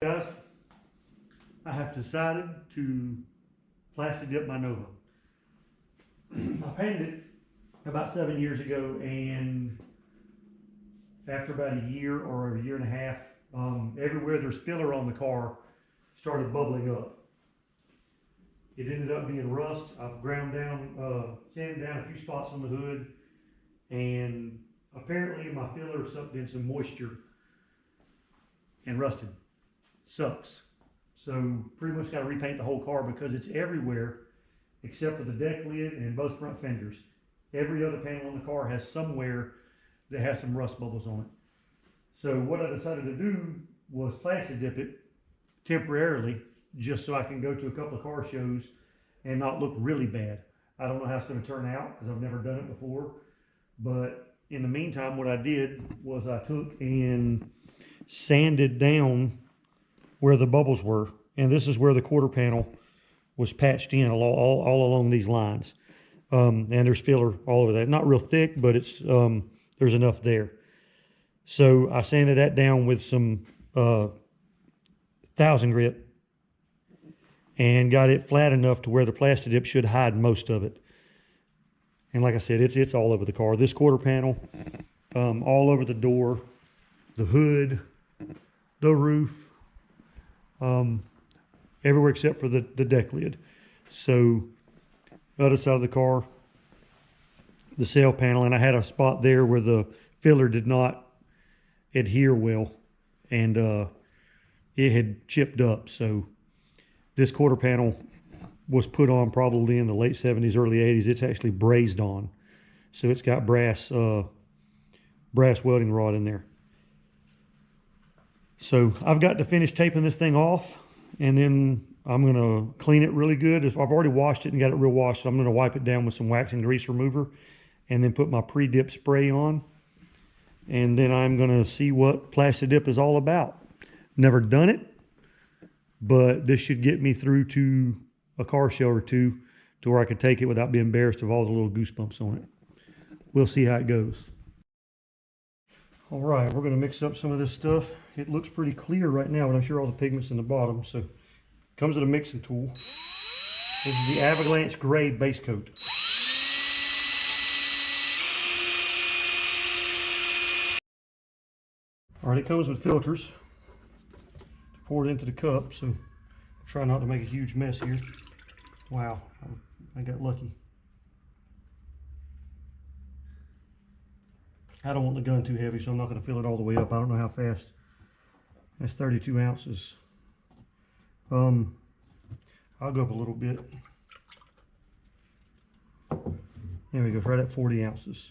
Guys, I have decided to Plasti Dip my Nova. I painted it about 7 years ago, and after about a year or a year and a half, everywhere there's filler on the car started bubbling up. It ended up being rust. I've ground down, sanded down a few spots on the hood, and apparently my filler sucked in some moisture and rusted. Sucks. So pretty much got to repaint the whole car because it's everywhere except for the deck lid and both front fenders. Every other panel on the car has somewhere that has some rust bubbles on it. So what I decided to do was Plasti Dip it temporarily, just so I can go to a couple of car shows and not look really bad. I don't know how it's going to turn out because I've never done it before. But in the meantime, what I did was I took and sanded down where the bubbles were, and this is where the quarter panel was patched in all along these lines, and there's filler all over that. Not real thick, but it's there's enough there. So I sanded that down with some 1000 grit and got it flat enough to where the Plasti Dip should hide most of it. And like I said, it's all over the car. This quarter panel, all over the door, the hood, the roof, everywhere except for the deck lid. So the other side of the car, the sail panel, and I had a spot there where the filler did not adhere well, and it had chipped up. So this quarter panel was put on probably in the late 70s, early 80s. It's actually brazed on, so it's got brass welding rod in there. So I've got to finish taping this thing off, and then I'm going to clean it really good. I've already washed it and got it real washed. So I'm going to wipe it down with some wax and grease remover and then put my pre-dip spray on. And then I'm going to see what Plasti Dip is all about. Never done it, but this should get me through to a car show or two to where I could take it without being embarrassed of all the little goosebumps on it. We'll see how it goes. All right, we're going to mix up some of this stuff. It looks pretty clear right now, but I'm sure all the pigment's in the bottom. So it comes with a mixing tool. This is the Avalanche Gray base coat. All right, it comes with filters to pour it into the cup. So try not to make a huge mess here. Wow, I got lucky. I don't want the gun too heavy, so I'm not going to fill it all the way up. I don't know how fast. That's 32 ounces. I'll go up a little bit. There we go, right at 40 ounces.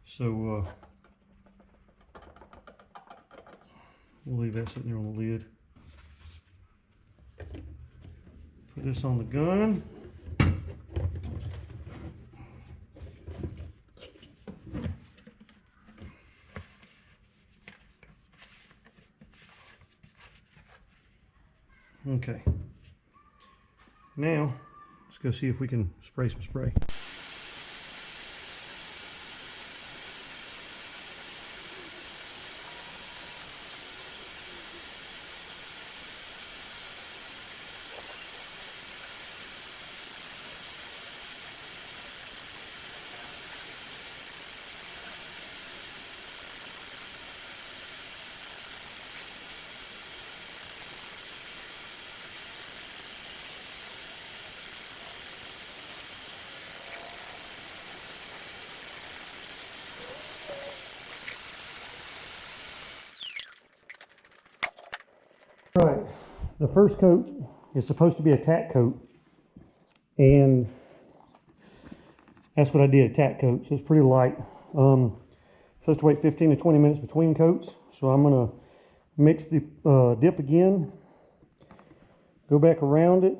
So we'll leave that sitting there on the lid. Put this on the gun. Okay, now let's go see if we can spray some spray. Right, the first coat is supposed to be a tack coat, and that's what I did, a tack coat, so it's pretty light. Supposed to wait 15 to 20 minutes between coats, so I'm going to mix the dip again, go back around it,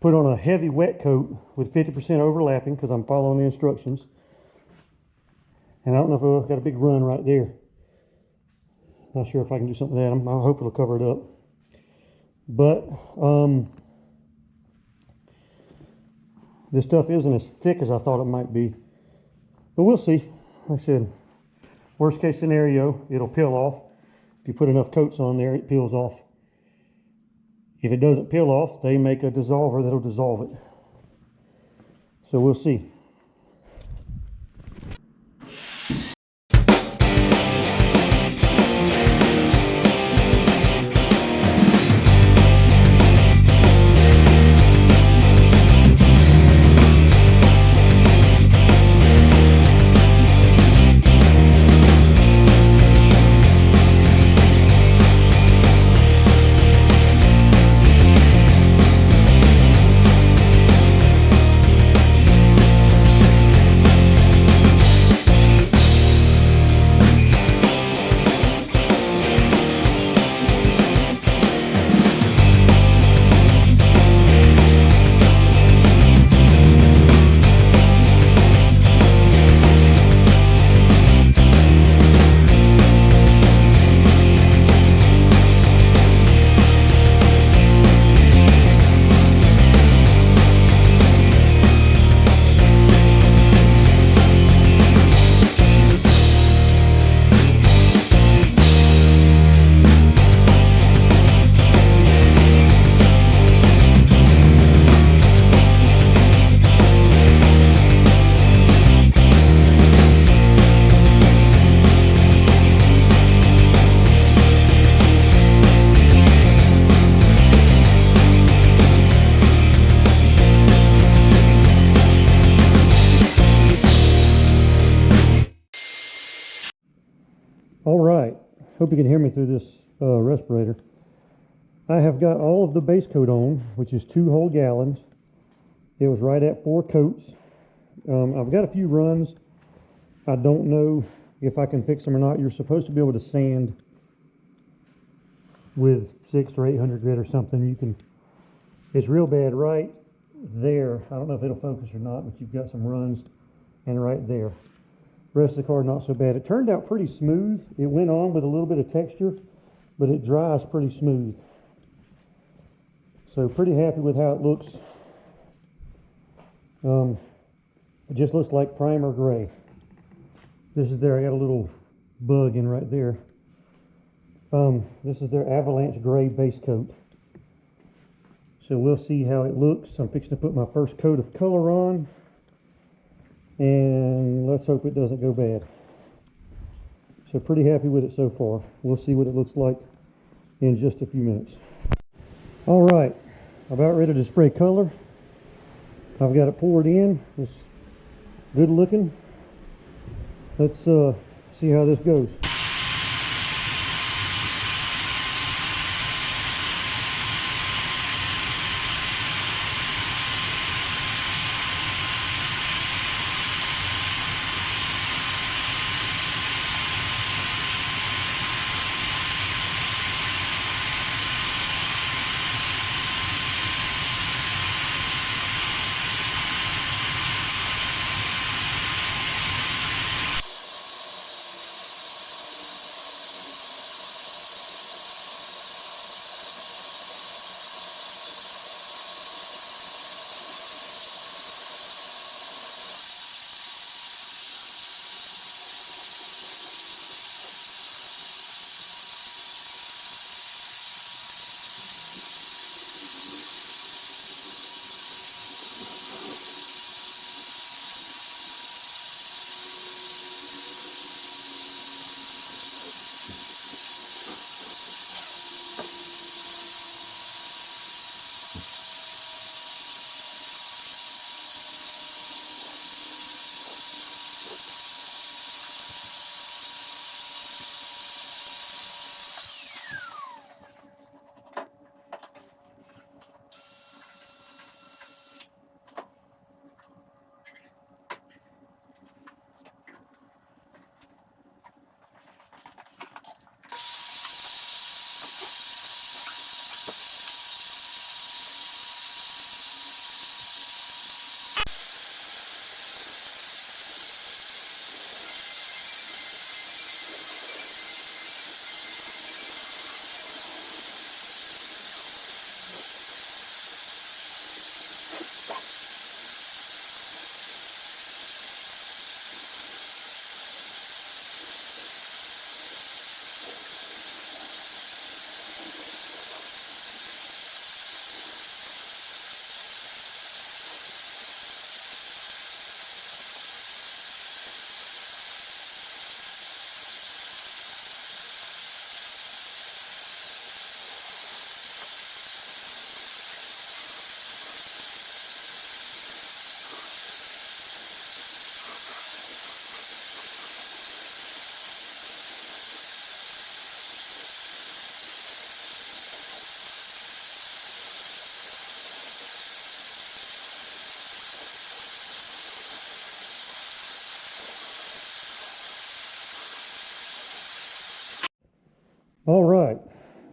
put on a heavy wet coat with 50% overlapping because I'm following the instructions, and I don't know if I've got a big run right there. Not sure if I can do something with that. I hope it'll cover it up. But this stuff isn't as thick as I thought it might be. But we'll see. Like I said, worst case scenario, it'll peel off. you put enough coats on there, it peels off. If it doesn't peel off, they make a dissolver that'll dissolve it. So we'll see. All right, hope you can hear me through this respirator. I have got all of the base coat on, which is 2 whole gallons. It was right at 4 coats. I've got a few runs. I don't know if I can fix them or not. You're supposed to be able to sand with 600 or 800 grit or something. You can. It's real bad right there. I don't know if it'll focus or not, but you've got some runs, and right there. Rest of the car not so bad. It turned out pretty smooth. It went on with a little bit of texture, but it dries pretty smooth. So pretty happy with how it looks. It just looks like primer gray. This is there. I got a little bug in right there. This is their avalanche gray base coat. So we'll see how it looks. I'm fixing to put my first coat of color on. And let's hope it doesn't go bad. So pretty happy with it so far. We'll see what it looks like in just a few minutes. All right, about ready to spray color. I've got it poured in. It's good looking. Let's see how this goes.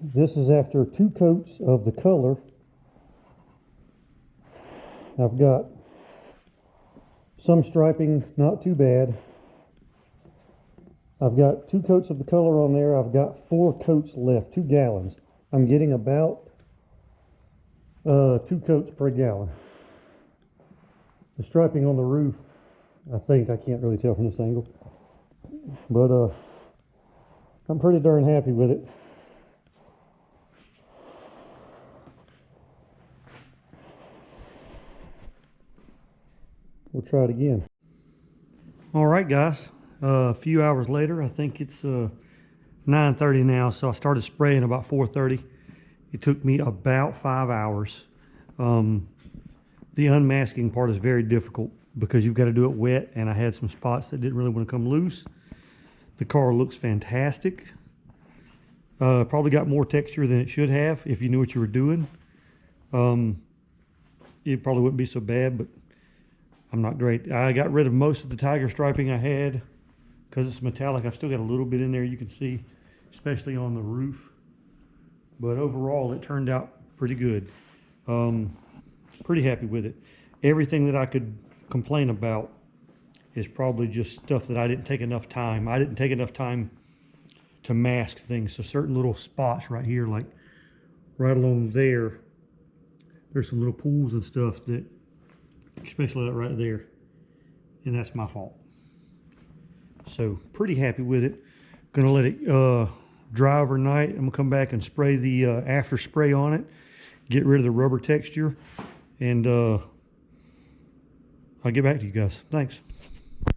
This is after 2 coats of the color. I've got some striping, not too bad. I've got 2 coats of the color on there. I've got 4 coats left, 2 gallons. I'm getting about 2 coats per gallon. The striping on the roof, I can't really tell from this angle, but I'm pretty darn happy with it. We'll try it again. All right, guys. A few hours later, I think it's 9:30 now, so I started spraying about 4:30. It took me about 5 hours. The unmasking part is very difficult because you've got to do it wet, and I had some spots that didn't really want to come loose. The car looks fantastic. Probably got more texture than it should have if you knew what you were doing. It probably wouldn't be so bad, but I'm not great. I got rid of most of the tiger striping I had because it's metallic. I've still got a little bit in there, you can see, especially on the roof. But overall, it turned out pretty good. Pretty happy with it. Everything that I could complain about is probably just stuff that I didn't take enough time. I didn't take enough time to mask things. So certain little spots right here, like right along there, there's some little pools and stuff that, especially that right there, and that's my fault. So pretty happy with it. Gonna let it dry overnight. I'm gonna come back and spray the after spray on it, get rid of the rubber texture, and I'll get back to you guys. Thanks.